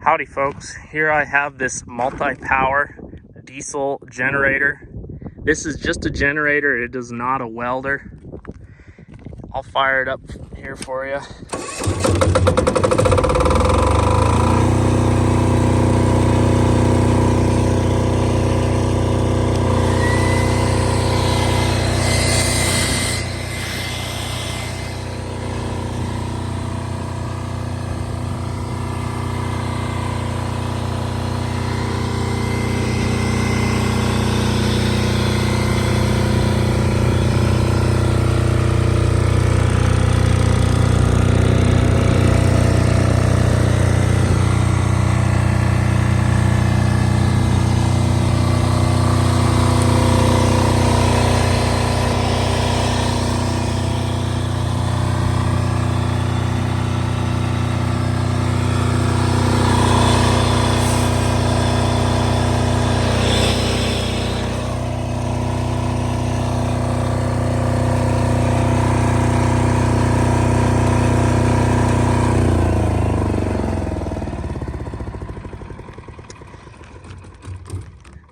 Howdy folks, here I have this multi-power diesel generator. This is just a generator, it is not a welder. I'll fire it up here for you.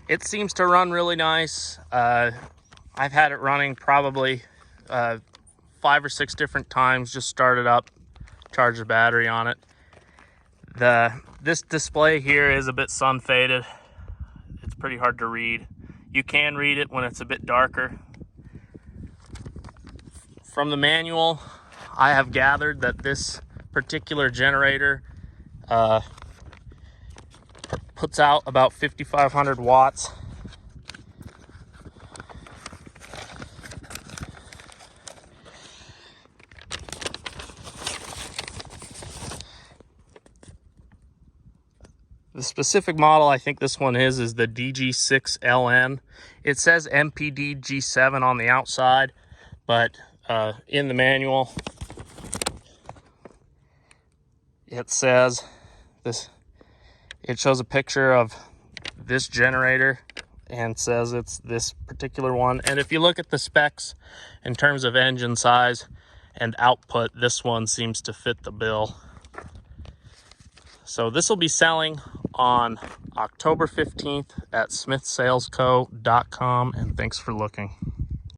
It seems to run really nice. I've had it running probably 5 or 6 different times. Just start it up, charge the battery on it. This display here is a bit sun faded. It's pretty hard to read. You can read it when it's a bit darker. From the manual, I have gathered that this particular generator puts out about 5,500 watts. The specific model I think this one is the DG6LN. It says MPD G7 on the outside, but in the manual it says this. It shows a picture of this generator and says it's this particular one. And if you look at the specs in terms of engine size and output, this one seems to fit the bill. So this will be selling on October 15th at smithsalesco.com, and thanks for looking.